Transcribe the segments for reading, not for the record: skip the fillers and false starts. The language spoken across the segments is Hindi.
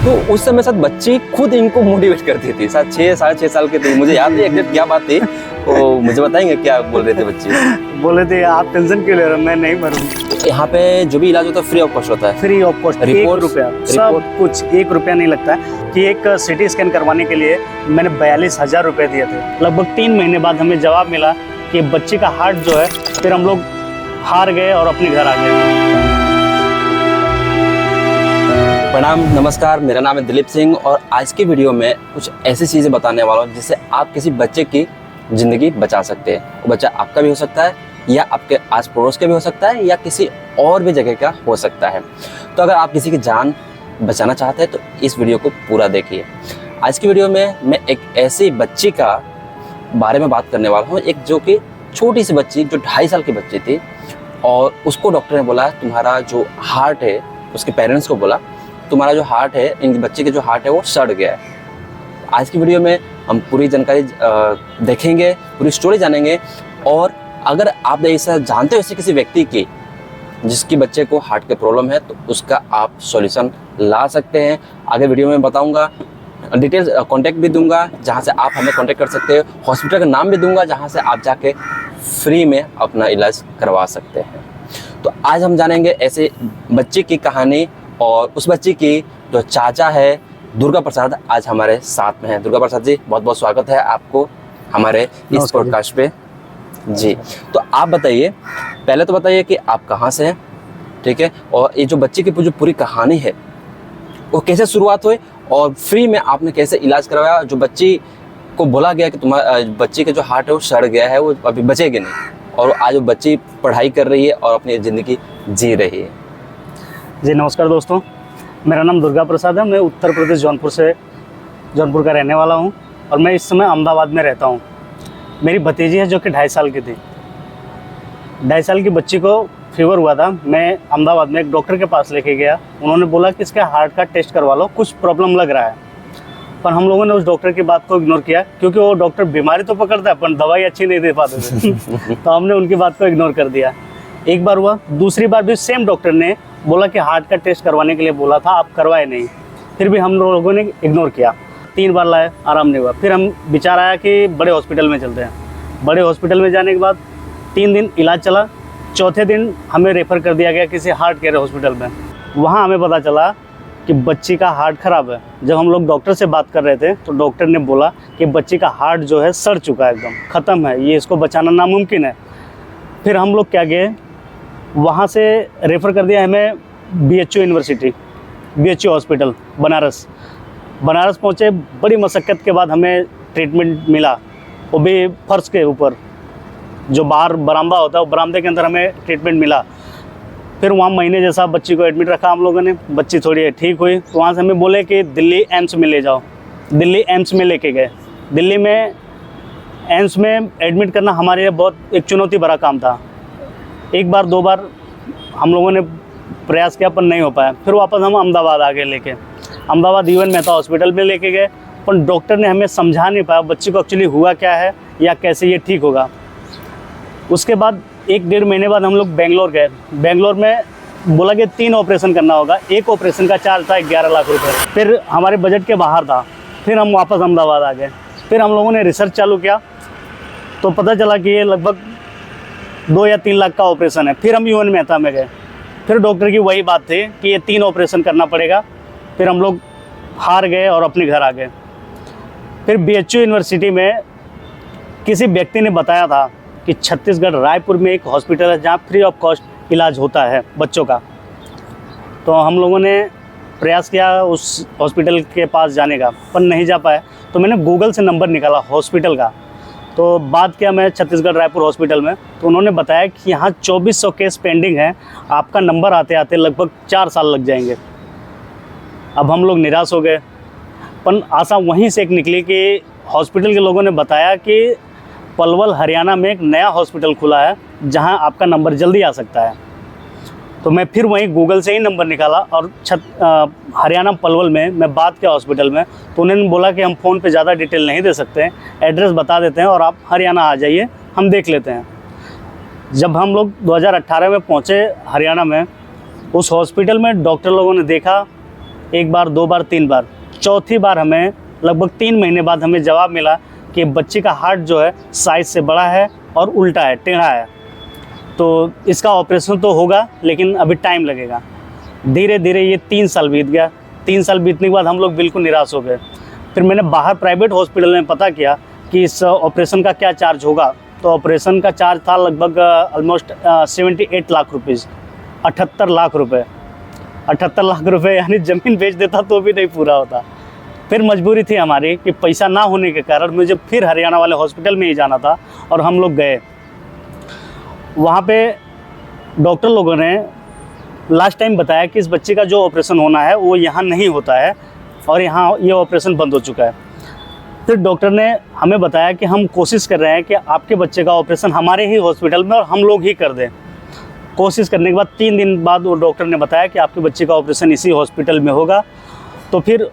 तो उस समय शायद बच्ची खुद इनको मोटिवेट करती थी, शायद 6-6.5 साल के थे, मुझे याद नहीं एग्जैक्ट क्या बात थी, तो मुझे बताएंगे क्या बोल रहे थे बच्चे? बोले थे आप टेंशन क्यों ले रहे हो, मैं नहीं मरूंगी। यहाँ पे जो भी इलाज होता है फ्री ऑफ कॉस्ट होता है? फ्री ऑफ कॉस्ट, 1 रुपया, सब कुछ 1 रुपया नहीं लगता है। कि एक सिटी स्कैन करवाने के लिए मैंने 42,000 रुपये दिए थे। लगभग 3 महीने बाद हमें जवाब मिला कि बच्ची का हार्ट जो है, फिर हम लोग हार गए और अपने घर आ गए। प्रणाम, नमस्कार, मेरा नाम है दिलीप सिंह और आज की वीडियो में कुछ ऐसी चीज़ें बताने वाला हूँ जिससे आप किसी बच्चे की ज़िंदगी बचा सकते हैं। वो बच्चा आपका भी हो सकता है या आपके आस पड़ोस के भी हो सकता है या किसी और भी जगह का हो सकता है। तो अगर आप किसी की जान बचाना चाहते हैं तो इस वीडियो को पूरा देखिए। आज की वीडियो में मैं एक ऐसी बच्ची का बारे में बात करने वाला हूँ, एक जो कि छोटी सी बच्ची जो 2.5 साल की बच्ची थी और उसको डॉक्टर ने बोला तुम्हारा जो हार्ट है, उसके पेरेंट्स को बोला तुम्हारा जो हार्ट है, इन बच्चे के जो हार्ट है वो सड़ गया है। आज की वीडियो में हम पूरी जानकारी देखेंगे, पूरी स्टोरी जानेंगे और अगर आप ऐसा जानते हो ऐसे किसी व्यक्ति की जिसकी बच्चे को हार्ट के प्रॉब्लम है तो उसका आप सॉल्यूशन ला सकते हैं। आगे वीडियो में बताऊंगा, डिटेल्स कॉन्टैक्ट भी दूंगा जहां से आप हमें कॉन्टैक्ट कर सकते हो, हॉस्पिटल का नाम भी दूंगा जहां से आप जाके फ्री में अपना इलाज करवा सकते हैं। तो आज हम जानेंगे ऐसे बच्चे की कहानी और उस बच्ची की जो चाचा है दुर्गा प्रसाद आज हमारे साथ में है। दुर्गा प्रसाद जी, बहुत बहुत स्वागत है आपको हमारे इस पॉडकास्ट पे जी। तो आप बताइए, पहले तो बताइए कि आप कहाँ से हैं, ठीक है, और ये जो बच्ची की जो पूरी कहानी है वो कैसे शुरुआत हुई और फ्री में आपने कैसे इलाज करवाया। जो बच्ची को बोला गया कि तुम्हारा बच्ची का जो हार्ट है वो सड़ गया है, वो अभी बचेगी नहीं, और आज वो बच्ची पढ़ाई कर रही है और अपनी ज़िंदगी जी रही है। जी नमस्कार दोस्तों, मेरा नाम दुर्गा प्रसाद है। मैं उत्तर प्रदेश जौनपुर का रहने वाला हूं और मैं इस समय अहमदाबाद में रहता हूं। मेरी भतीजी है जो कि 2.5 साल की थी। 2.5 साल की बच्ची को फीवर हुआ था। मैं अहमदाबाद में एक डॉक्टर के पास लेके गया। उन्होंने बोला कि इसका हार्ट का टेस्ट करवा लो, कुछ प्रॉब्लम लग रहा है। पर हम लोगों ने उस डॉक्टर की बात को इग्नोर किया क्योंकि वो डॉक्टर बीमारी तो पकड़ता है पर दवाई अच्छी नहीं दे पाते थे। तो हमने उनकी बात को इग्नोर कर दिया। एक बार हुआ, दूसरी बार भी सेम डॉक्टर ने बोला कि हार्ट का टेस्ट करवाने के लिए बोला था, आप करवाए नहीं। फिर भी हम लोगों ने इग्नोर किया। 3 बार लाए, आराम नहीं हुआ। फिर हम विचार आया कि बड़े हॉस्पिटल में चलते हैं। बड़े हॉस्पिटल में जाने के बाद 3 दिन इलाज चला, चौथे दिन हमें रेफ़र कर दिया गया किसी हार्ट केयर हॉस्पिटल में। वहाँ हमें पता चला कि बच्ची का हार्ट ख़राब है। जब हम लोग डॉक्टर से बात कर रहे थे तो डॉक्टर ने बोला कि बच्ची का हार्ट जो है सड़ चुका है, एकदम ख़त्म है, ये इसको बचाना नामुमकिन है। फिर हम लोग क्या गए, वहाँ से रेफ़र कर दिया हमें BHU university, BHU hospital Banaras पहुँचे। बड़ी मशक्क़त के बाद हमें ट्रीटमेंट मिला, वो भी फर्श के ऊपर, जो बाहर बरामदा होता है वो बरामदे के अंदर हमें ट्रीटमेंट मिला। फिर वहाँ महीने जैसा बच्ची को एडमिट रखा हम लोगों ने। बच्ची थोड़ी ठीक हुई तो वहाँ से हमें बोले कि दिल्ली एम्स में ले जाओ। दिल्ली एम्स में लेके गए। दिल्ली में एम्स में एडमिट करना हमारे लिए बहुत एक चुनौती भरा काम था। 1 बार 2 बार हम लोगों ने प्रयास किया पर नहीं हो पाया। फिर वापस हम अहमदाबाद आ गए लेके। अहमदाबाद UN मेहता हॉस्पिटल में लेके गए पर डॉक्टर ने हमें समझा नहीं पाया बच्ची को एक्चुअली हुआ क्या है या कैसे ये ठीक होगा। उसके बाद 1-1.5 महीने बाद हम लोग बेंगलोर गए। बेंगलोर में बोला कि 3 ऑपरेशन करना होगा। एक ऑपरेशन का चार्ज था 11 लाख रुपये। फिर हमारे बजट के बाहर था। फिर हम वापस अहमदाबाद आ गए। फिर हम लोगों ने रिसर्च चालू किया तो पता चला कि ये लगभग 2 या 3 लाख का ऑपरेशन है। फिर हम UN मेहता में गए। फिर डॉक्टर की वही बात थी कि ये 3 ऑपरेशन करना पड़ेगा। फिर हम लोग हार गए और अपने घर आ गए। फिर BHU यूनिवर्सिटी में किसी व्यक्ति ने बताया था कि छत्तीसगढ़ रायपुर में एक हॉस्पिटल है जहाँ फ्री ऑफ कॉस्ट इलाज होता है बच्चों का। तो हम लोगों ने प्रयास किया उस हॉस्पिटल के पास जाने का पर नहीं जा पाए। तो मैंने गूगल से नंबर निकाला हॉस्पिटल का, तो बात किया मैं छत्तीसगढ़ रायपुर हॉस्पिटल में। तो उन्होंने बताया कि यहाँ 2400 केस पेंडिंग है, आपका नंबर आते आते लगभग 4 साल लग जाएंगे। अब हम लोग निराश हो गए। पर आशा वहीं से एक निकली कि हॉस्पिटल के लोगों ने बताया कि पलवल हरियाणा में एक नया हॉस्पिटल खुला है जहां आपका नंबर जल्दी आ सकता है। तो मैं फिर वहीं गूगल से ही नंबर निकाला और हरियाणा पलवल में मैं बात किया हॉस्पिटल में, तो उन्होंने बोला कि हम फ़ोन पे ज़्यादा डिटेल नहीं दे सकते, एड्रेस बता देते हैं और आप हरियाणा आ जाइए, हम देख लेते हैं। जब हम लोग 2018 में पहुँचे हरियाणा में, उस हॉस्पिटल में डॉक्टर लोगों ने देखा 1 बार 2 बार 3 बार, चौथी बार हमें लगभग 3 महीने बाद हमें जवाब मिला कि बच्चे का हार्ट जो है साइज़ से बड़ा है और उल्टा है, टेढ़ा है, तो इसका ऑपरेशन तो होगा लेकिन अभी टाइम लगेगा। धीरे धीरे ये 3 साल बीत गया। 3 साल बीतने के बाद हम लोग बिल्कुल निराश हो गए। फिर मैंने बाहर प्राइवेट हॉस्पिटल में पता किया कि इस ऑपरेशन का क्या चार्ज होगा, तो ऑपरेशन का चार्ज था लगभग ऑलमोस्ट 78 लाख रुपीज़, 78 लाख रुपये। 78 लाख रुपये यानी ज़मीन बेच देता तो भी नहीं पूरा होता। फिर मजबूरी थी हमारी कि पैसा ना होने के कारण मुझे फिर हरियाणा वाले हॉस्पिटल में ही जाना था और हम लोग गए। वहाँ पे डॉक्टर लोगों ने लास्ट टाइम बताया कि इस बच्चे का जो ऑपरेशन होना है वो यहाँ नहीं होता है और यहाँ ये ऑपरेशन बंद हो चुका है। फिर डॉक्टर ने हमें बताया कि हम कोशिश कर रहे हैं कि आपके बच्चे का ऑपरेशन हमारे ही हॉस्पिटल में और हम लोग ही कर दें। कोशिश करने के बाद 3 दिन बाद वो डॉक्टर ने बताया कि आपके बच्चे का ऑपरेशन इसी हॉस्पिटल में होगा। तो फिर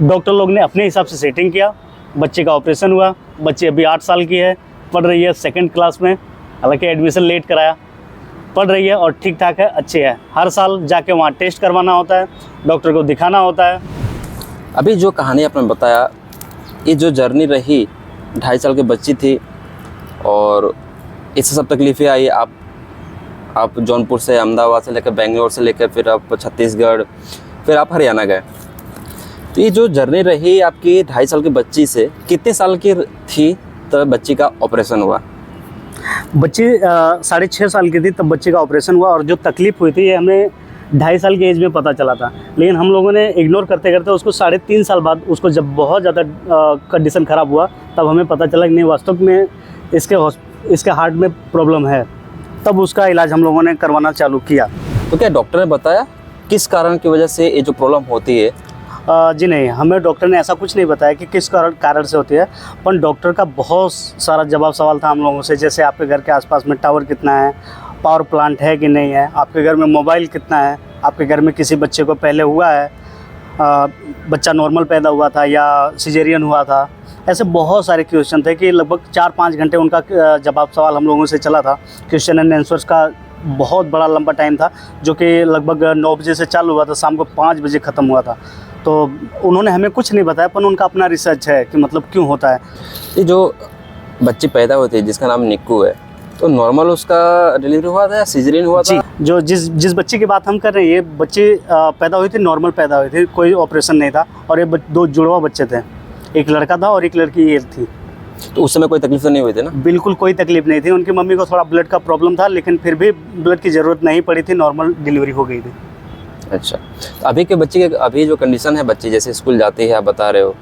डॉक्टर लोग ने अपने हिसाब से सेटिंग किया, बच्चे का ऑपरेशन हुआ। बच्ची अभी 8 साल की है, पढ़ रही है 2nd क्लास में, हालांकि एडमिशन लेट कराया, पढ़ रही है और ठीक ठाक है, अच्छी है। हर साल जाके वहाँ टेस्ट करवाना होता है, डॉक्टर को दिखाना होता है। अभी जो कहानी आपने बताया, ये जो जर्नी रही, 2.5 साल की बच्ची थी और इससे सब तकलीफ़ें आई। आप जौनपुर से, अहमदाबाद से लेकर, बेंगलोर से लेकर फिर आप छत्तीसगढ़, फिर आप हरियाणा गए। तो ये जो जर्नी रही आपकी 2.5 साल की बच्ची से, कितने साल की थी तब बच्ची का ऑपरेशन हुआ? बच्ची 6.5 साल की थी तब बच्चे का ऑपरेशन हुआ और जो तकलीफ़ हुई थी ये हमें 2.5 साल की एज में पता चला था, लेकिन हम लोगों ने इग्नोर करते करते उसको 3.5 साल बाद, उसको जब बहुत ज़्यादा कंडीशन ख़राब हुआ तब हमें पता चला कि नहीं, वास्तव में इसके हार्ट में प्रॉब्लम है। तब उसका इलाज हम लोगों ने करवाना चालू किया। तो क्या डॉक्टर ने बताया किस कारण की वजह से ये जो प्रॉब्लम होती है? जी नहीं, हमें डॉक्टर ने ऐसा कुछ नहीं बताया कि किस कारण से होती है, पर डॉक्टर का बहुत सारा जवाब सवाल था हम लोगों से, जैसे आपके घर के आसपास में टावर कितना है, पावर प्लांट है कि नहीं है, आपके घर में मोबाइल कितना है, आपके घर में किसी बच्चे को पहले हुआ है, बच्चा नॉर्मल पैदा हुआ था या सिजेरियन हुआ था। ऐसे बहुत सारे क्वेश्चन थे कि लगभग 4-5 घंटे उनका जवाब सवाल हम लोगों से चला था। क्वेश्चन एंड आंसर्स का बहुत बड़ा लंबा टाइम था, जो कि लगभग 9 बजे से चालू हुआ था, शाम को 5 बजे ख़त्म हुआ था। तो उन्होंने हमें कुछ नहीं बताया, पर उनका अपना रिसर्च है कि मतलब क्यों होता है। ये जो बच्ची पैदा होती है जिसका नाम निक्कू है, तो नॉर्मल उसका डिलीवरी हुआ था या सिजेरियन हुआ था? जी, जो जिस बच्चे की बात हम कर रहे हैं, ये बच्चे पैदा हुई थी, नॉर्मल पैदा हुई थी, कोई ऑपरेशन नहीं था। और ये 2 जुड़वा बच्चे थे, एक लड़का था और एक लड़की ये थी। तो उस समय कोई तकलीफ तो नहीं हुई थी ना? बिल्कुल कोई तकलीफ नहीं थी। उनकी मम्मी को थोड़ा ब्लड का प्रॉब्लम था, लेकिन फिर भी ब्लड की ज़रूरत नहीं पड़ी थी, नॉर्मल डिलीवरी हो गई थी। अच्छा, तो अभी के बच्चे के अभी जो कंडीशन है, बच्ची जैसे स्कूल जाती है, आप बता रहे हो,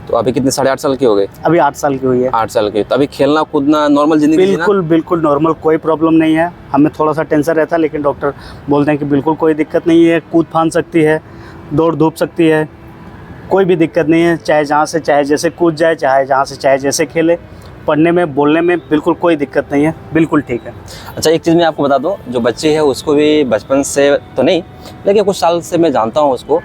तो अभी कितने 8.5 साल की हो गई? अभी 8 साल की हुई है। 8 साल की, तो अभी खेलना कूदना नॉर्मल जिंदगी जीना? बिल्कुल नॉर्मल, कोई प्रॉब्लम नहीं है। हमें थोड़ा सा टेंशन रहता है, लेकिन डॉक्टर बोलते हैं कि बिल्कुल कोई दिक्कत नहीं है, कूद फांद सकती है, दौड़ धूप सकती है, कोई भी दिक्कत नहीं है। चाहे जहाँ से चाहे जैसे कूद जाए, चाहे जहाँ से चाहे जैसे खेले, पढ़ने में बोलने में बिल्कुल कोई दिक्कत नहीं है, बिल्कुल ठीक है। अच्छा, एक चीज़ मैं आपको बता दूं, जो बच्ची है उसको भी बचपन से तो नहीं, लेकिन कुछ साल से मैं जानता हूं उसको।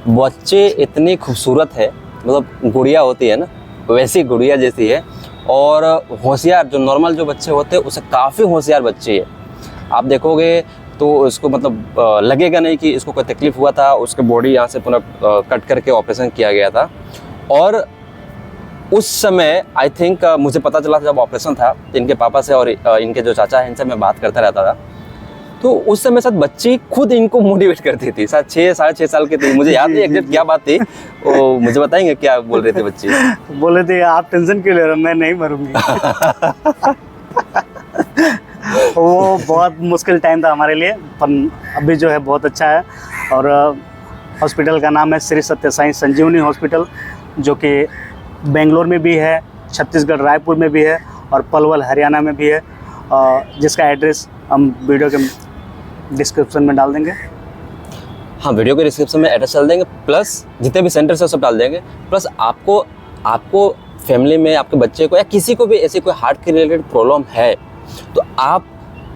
बच्चे इतनी खूबसूरत है, मतलब गुड़िया होती है ना, वैसी गुड़िया जैसी है, और होशियार, जो नॉर्मल जो बच्चे होते हैं उससे काफ़ी होशियार बच्ची है। आप देखोगे तो उसको मतलब लगेगा नहीं कि इसको कोई तकलीफ़ हुआ था। उसके बॉडी यहाँ से पुनः कट करके ऑपरेशन किया गया था, और उस समय आई थिंक मुझे पता चला था जब ऑपरेशन था, इनके पापा से और इनके जो चाचा हैं इनसे मैं बात करता रहता था, तो उस समय शायद बच्ची खुद इनको मोटिवेट करती थी। शायद 6-6.5 साल की थी, मुझे याद नहीं एग्जैक्ट क्या बात थी, वो मुझे बताएंगे क्या बोल रही थी बच्ची? बोले थे आप टेंशन क्यों ले रहे हो, मैं नहीं मरूंगी। वो बहुत मुश्किल टाइम था हमारे लिए, पर अभी जो है बहुत अच्छा है। और हॉस्पिटल का नाम है श्री सत्य साई संजीवनी हॉस्पिटल, जो कि बेंगलोर में भी है, छत्तीसगढ़ रायपुर में भी है और पलवल हरियाणा में भी है, जिसका एड्रेस हम वीडियो के डिस्क्रिप्शन में डाल देंगे। हाँ, वीडियो के डिस्क्रिप्शन में एड्रेस डाल देंगे, प्लस जितने भी सेंटर्स है सब डाल देंगे। प्लस आपको फैमिली में आपके बच्चे को या किसी को भी ऐसे कोई हार्ट के रिलेटेड प्रॉब्लम है तो आप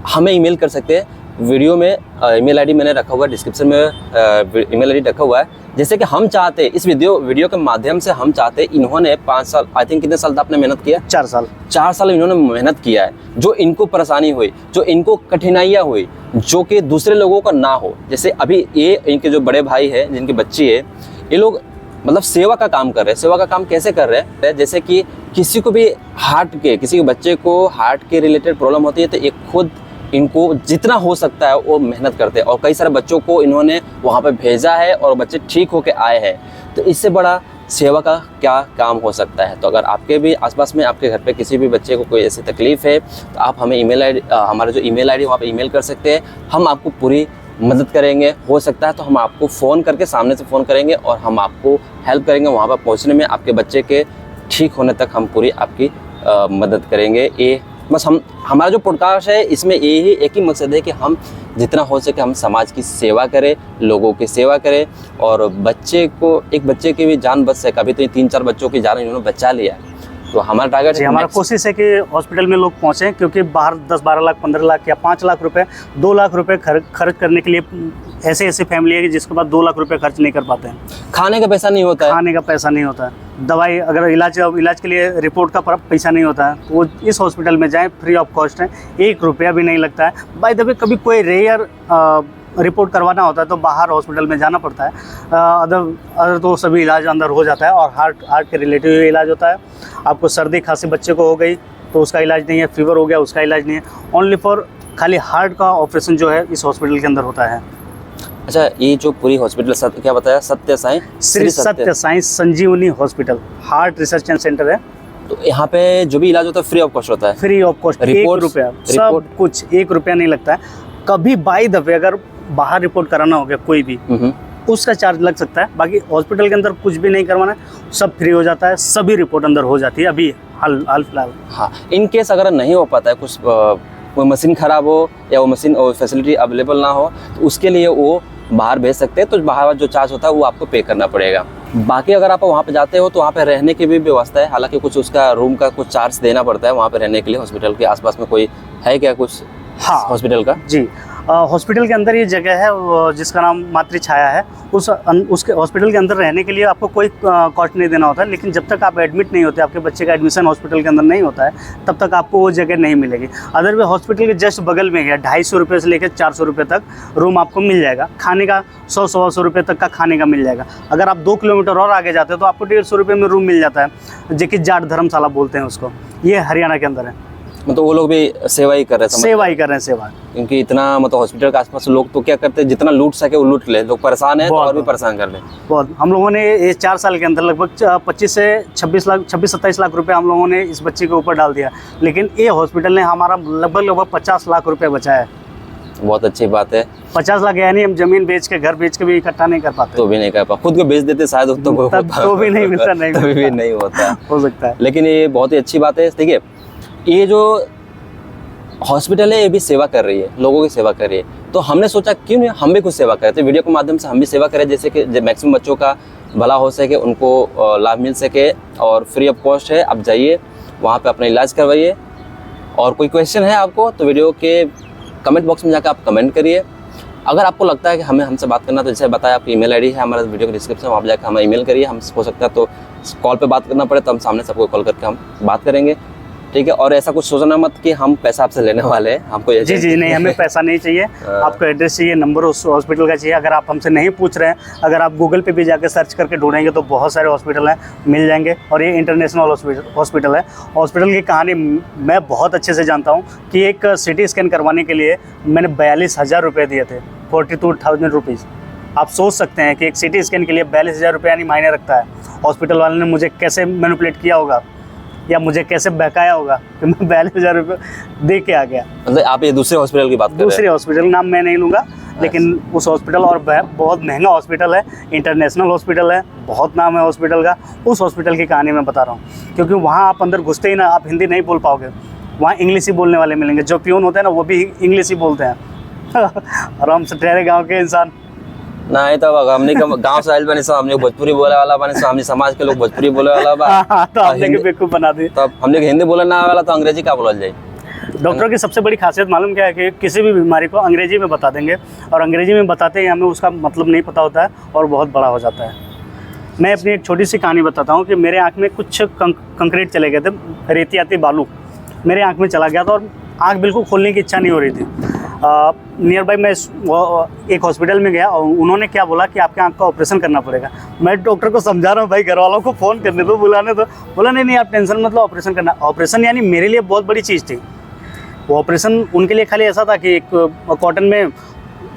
हमें ईमेल कर सकते हैं। वीडियो में ईमेल आईडी मैंने रखा हुआ है, डिस्क्रिप्शन में ईमेल आईडी रखा हुआ है। जैसे कि हम चाहते हैं इस वीडियो के माध्यम से हम चाहते हैं, इन्होंने 5 साल, आई थिंक कितने साल तक आपने मेहनत किया? 4 साल इन्होंने मेहनत किया है। जो इनको परेशानी हुई, जो इनको कठिनाइयाँ हुई, जो कि दूसरे लोगों का ना हो। जैसे अभी ये इनके जो बड़े भाई है, जिनकी बच्ची है, ये लोग मतलब सेवा का काम कर रहे हैं। सेवा का काम कैसे कर रहे हैं? जैसे कि किसी को भी किसी के बच्चे को हार्ट के रिलेटेड प्रॉब्लम होती है तो एक खुद इनको जितना हो सकता है वो मेहनत करते हैं और कई सारे बच्चों को इन्होंने वहाँ पे भेजा है और बच्चे ठीक होके आए हैं। तो इससे बड़ा सेवा का क्या काम हो सकता है? तो अगर आपके भी आसपास में आपके घर पे किसी भी बच्चे को कोई ऐसी तकलीफ़ है तो आप हमें हमारा जो ईमेल आईडी वहाँ पे ईमेल कर सकते हैं। हम आपको पूरी मदद करेंगे। हो सकता है तो हम आपको फ़ोन करके सामने से फ़ोन करेंगे और हम आपको हेल्प करेंगे वहाँ पर पहुँचने में। आपके बच्चे के ठीक होने तक हम पूरी आपकी मदद करेंगे। ये बस हमारा जो पॉडकास्ट है इसमें यही एक ही मकसद है कि हम जितना हो सके हम समाज की सेवा करें, लोगों की सेवा करें और एक बच्चे की भी जान बच सके। अभी तो ये 3-4 बच्चों की जान इन्होंने बचा लिया। तो हमारा टारगेट है, हमारा कोशिश है कि हॉस्पिटल में लोग पहुँचें, क्योंकि बाहर 10-12 लाख, 15 लाख या 5 लाख रुपए, 2 लाख रुपए खर्च करने के लिए ऐसे ऐसी फैमिली है कि जिसके पास 2 लाख रुपए खर्च नहीं कर पाते हैं। खाने का पैसा नहीं होता है, खाने का पैसा नहीं होता है, दवाई अगर इलाज के लिए रिपोर्ट का पैसा नहीं होता है, तो वो इस हॉस्पिटल में जाएं, फ्री ऑफ कॉस्ट है, 1 रुपया भी नहीं लगता है। बाय द वे कभी कोई रेयर रिपोर्ट करवाना होता है तो बाहर हॉस्पिटल में जाना पड़ता है। अदर तो सभी इलाज अंदर हो जाता है और हार्ट के रिलेटिव इलाज होता है। आपको सर्दी खांसी बच्चे को हो गई तो उसका इलाज नहीं है, फीवर हो गया उसका इलाज नहीं है। ओनली फॉर खाली हार्ट का ऑपरेशन जो है इस हॉस्पिटल के अंदर होता है। अच्छा, ये जो पूरी हॉस्पिटल क्या बताया? सत्य Sai Shri Satya Sai Sanjeevani hospital heart research and centre है। तो यहाँ पे जो भी इलाज होता है फ्री ऑफ कॉस्ट होता है? फ्री ऑफ कॉस्ट, 1 रुपया, सब कुछ 1 रुपया नहीं लगता है। कभी बाय द वे अगर बाहर रिपोर्ट कराना हो गया कोई भी, उसका चार्ज लग सकता है। बाकी हॉस्पिटल के अंदर कुछ भी नहीं करवाना है, सब फ्री हो जाता है, सभी रिपोर्ट अंदर हो जाती है अभी हाल फिलहाल। हाँ, इन केस अगर नहीं हो पाता है, कुछ कोई मशीन खराब हो या वो मशीन और फैसिलिटी अवेलेबल ना हो तो उसके लिए वो बाहर भेज सकते हैं। तो बाहर जो चार्ज होता है वो आपको पे करना पड़ेगा। बाकी अगर आप वहाँ पे जाते हो तो वहाँ पे रहने की भी व्यवस्था है। हालांकि कुछ उसका रूम का कुछ चार्ज देना पड़ता है वहाँ पे रहने के लिए। हॉस्पिटल के आसपास में कोई है क्या कुछ? हाँ, हॉस्पिटल का जी, हॉस्पिटल के अंदर ये जगह है जिसका नाम मातृ छाया है। उसके हॉस्पिटल के अंदर रहने के लिए आपको कोई कॉस्ट नहीं देना होता है। लेकिन जब तक आप एडमिट नहीं होते, आपके बच्चे का एडमिशन हॉस्पिटल के अंदर नहीं होता है, तब तक आपको वो जगह नहीं मिलेगी। अदरवाइज हॉस्पिटल के जस्ट बगल में है, 250 रुपये से लेकर 400 रुपये तक रूम आपको मिल जाएगा। खाने का 100-125 रुपये तक का खाने का मिल जाएगा। अगर आप 2 किलोमीटर और आगे जाते हो तो आपको 150 रुपये में रूम मिल जाता है, जो कि जाट धर्मशाला बोलते हैं उसको। ये हरियाणा के अंदर है। मतलब वो लोग भी सेवा ही कर रहे हैं? सेवा ही कर रहे हैं, सेवा। क्योंकि इतना मतलब हॉस्पिटल के आसपास लोग तो क्या करते हैं, जितना लूट सके वो लूट ले। लोग परेशान है तो और भी परेशान कर ले बहुत। हम लोगों ने ये 4 साल के अंदर लगभग 25 से 26-27 लाख रुपए हम लोगों ने इस बच्चे के ऊपर डाल दिया। लेकिन ये हॉस्पिटल ने हमारा लगभग 50 लाख रुपए बचाया है। बहुत अच्छी बात है। 50 लाख यानी हम जमीन बेच के, घर बेच के भी इकट्ठा नहीं कर पाते। तो भी नहीं कर पाते, खुद को बेच देते शायद तो भी नहीं मिलता, तभी भी नहीं होता। हो सकता है। लेकिन ये बहुत ही अच्छी बात है। देखिए, ये जो हॉस्पिटल है ये भी सेवा कर रही है, लोगों की सेवा कर रही है। तो हमने सोचा क्यों नहीं हम भी कुछ सेवा करें, तो वीडियो के माध्यम से हम भी सेवा करें, जैसे कि मैक्सिमम बच्चों का भला हो सके, उनको लाभ मिल सके और फ्री ऑफ कॉस्ट है। आप जाइए वहाँ पे अपना इलाज करवाइए। और कोई क्वेश्चन है आपको तो वीडियो के कमेंट बॉक्स में जाकर आप कमेंट करिए। अगर आपको लगता है कि हमसे बात करना, तो जैसे बताया आपकी ईमेल आईडी है हमारा वीडियो के डिस्क्रिप्शन में, वहाँ जाकर हमें ईमेल करिए। हम हो सकता है तो कॉल पे बात करना पड़े तो हम सामने सबको कॉल करके हम बात करेंगे, ठीक है। और ऐसा कुछ सोचना मत कि हम पैसा आपसे लेने वाले हैं, हमको जी नहीं, हमें पैसा नहीं चाहिए। आपको एड्रेस चाहिए, नंबर उस हॉस्पिटल का चाहिए। अगर आप हमसे नहीं पूछ रहे हैं, अगर आप गूगल पे भी जाकर सर्च करके ढूंढेंगे तो बहुत सारे हॉस्पिटल हैं, मिल जाएंगे। और ये इंटरनेशनल हॉस्पिटल है। हॉस्पिटल की कहानी मैं बहुत अच्छे से जानता हूँ कि एक सिटी स्कैन करवाने के लिए मैंने 42,000 रुपये दिए थे, 42,000 रुपीज़। आप सोच सकते हैं कि एक सिटी स्कैन के लिए 42,000 रुपये यानी मायने रखता है। हॉस्पिटल वाले ने मुझे कैसे मैनिपुलेट किया होगा या मुझे कैसे बहकाया होगा कि मैं 42,000 रुपये दे के आ गया। मतलब आप ये दूसरे हॉस्पिटल की बात कर रहे हैं? दूसरे हॉस्पिटल, नाम मैं नहीं लूँगा, लेकिन उस हॉस्पिटल, और बहुत महंगा हॉस्पिटल है, इंटरनेशनल हॉस्पिटल है, बहुत नाम है हॉस्पिटल का। उस हॉस्पिटल की कहानी मैं बता रहा हूँ, क्योंकि वहाँ आप अंदर घुसते ही ना आप हिंदी नहीं बोल पाओगे। वहाँ इंग्लिश ही बोलने वाले मिलेंगे। जो पियून होते हैं ना वो भी इंग्लिश ही बोलते हैं और हम ठहरे गाँव के इंसान नहीं तो अब हमने गांव से आइल बनी सब हमने भोजपुरी बोले वाला बनी सब हमने समाज के लोग भोजपुरी बोले वाला बा हाँ, तो और आपने हिंदी- बेवकूफ़ बना दी। तो हमने हिंदी बोलना ना आवे वाला तो अंग्रेजी का बोलल जाए। डॉक्टर की सबसे बड़ी खासियत मालूम क्या है कि किसी भी बीमारी को अंग्रेजी में बता देंगे, और अंग्रेजी में बताते ही हमें उसका मतलब नहीं पता होता है और बहुत बड़ा हो जाता है। मैं अपनी एक छोटी सी कहानी बताता हूँ कि मेरे आँख में कुछ कंक्रीट चले गए थे, रेती आती बालू मेरे आँख में चला गया था और आँख बिल्कुल खोलने की इच्छा नहीं हो रही थी। नियर बाई मैं एक हॉस्पिटल में गया और उन्होंने क्या बोला कि आपके आँख का ऑपरेशन करना पड़ेगा। मैं डॉक्टर को समझा रहा हूँ भाई घर वालों को फ़ोन करने दो, बुलाने दो। बोला नहीं नहीं आप टेंशन मतलब ऑपरेशन करना। ऑपरेशन यानी मेरे लिए बहुत बड़ी चीज़ थी। वो ऑपरेशन उनके लिए खाली ऐसा था कि एक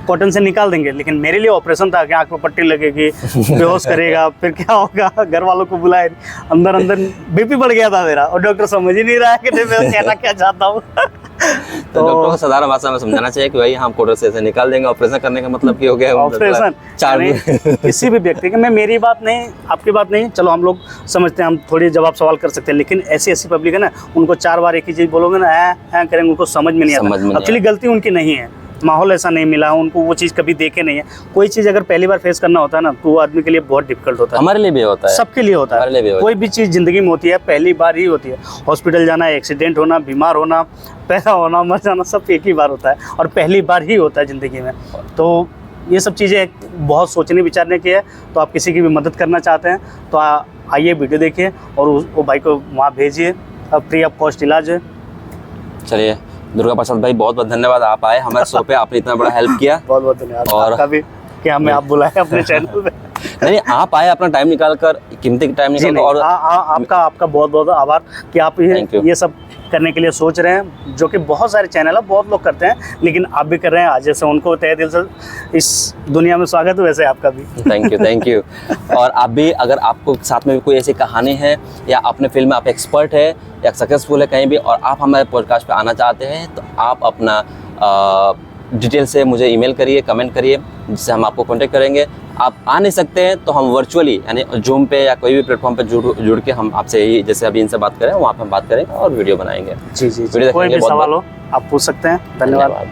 कॉटन से निकाल देंगे, लेकिन मेरे लिए ऑपरेशन था कि आँख में पट्टी लगेगी, बेहोश करेगा, फिर क्या होगा, घर वालों को बुलाए। अंदर अंदर बीपी बढ़ गया था मेरा और डॉक्टर समझ ही नहीं रहा है कि मैं कहना क्या चाहता हूँ। तो डॉक्टर को साधारण भाषा में समझाना चाहिए कि भाई हम कोटर से ऐसे निकाल देंगे, ऑपरेशन करने का मतलब क्या हो गया? ऑपरेशन चार यानी किसी भी व्यक्ति के, मैं मेरी बात नहीं आपकी बात नहीं, चलो हम लोग समझते हैं, हम थोड़ी जवाब सवाल कर सकते हैं, लेकिन ऐसी पब्लिक है ना, उनको 4 बार एक ही चीज़ बोलोगे ना ऐ करेंगे, उनको समझ में नहीं आता। एक्चुअली गलती उनकी नहीं है, माहौल ऐसा नहीं मिला उनको, वो चीज़ कभी देखे नहीं है। कोई चीज़ अगर पहली बार फेस करना होता है ना तो वो आदमी के लिए बहुत डिफिकल्ट होता है। हमारे लिए भी होता है, सबके लिए होता हमारे लिए भी है। होता कोई भी चीज़ ज़िंदगी में होती है पहली बार ही होती है। हॉस्पिटल जाना, एक्सीडेंट होना, बीमार होना, पैदा होना, मर जाना, सब एक ही बार होता है और पहली बार ही होता है ज़िंदगी में। तो ये सब चीज़ें बहुत सोचने विचारने की है। तो आप किसी की भी मदद करना चाहते हैं तो आइए वीडियो देखिए और वो भाई को वहाँ भेजिए, फ्री ऑफ कॉस्ट इलाज है। चलिए दुर्गा प्रसाद भाई बहुत बहुत धन्यवाद, आप आए हमारे शो पे, आपने इतना बड़ा हेल्प किया। बहुत बहुत धन्यवाद और- आपका भी कि हमें आप बुलाए अपने चैनल पे। नहीं आप आए, अपना टाइम निकाल कर, कीमती टाइम जी निकाल कर, नहीं, और आपका बहुत बहुत आभार कि आप Thank you. ये सब करने के लिए सोच रहे हैं, जो कि बहुत सारे चैनल है, बहुत लोग करते हैं, लेकिन आप भी कर रहे हैं। आज जैसे उनको तहे दिल से इस दुनिया में स्वागत है, वैसे आपका भी। Thank you. और आप भी, अगर आपको साथ में भी कोई ऐसी कहानी है या अपने फील्ड में आप एक्सपर्ट है या सक्सेसफुल है कहीं भी और आप हमारे पॉडकास्ट पे आना चाहते हैं तो आप अपना डिटेल से मुझे ईमेल करिए, कमेंट करिए, जिससे हम आपको कांटेक्ट करेंगे। आप आ नहीं सकते हैं तो हम वर्चुअली यानी जूम पे या कोई भी प्लेटफॉर्म पे जुड़ के हम आपसे ही, जैसे अभी इनसे बात करें वहाँ पे हम बात करेंगे और वीडियो बनाएंगे। जी वीडियो कोई देखेंगे, भी बहुत सवाल हो आप पूछ सकते हैं। धन्यवाद।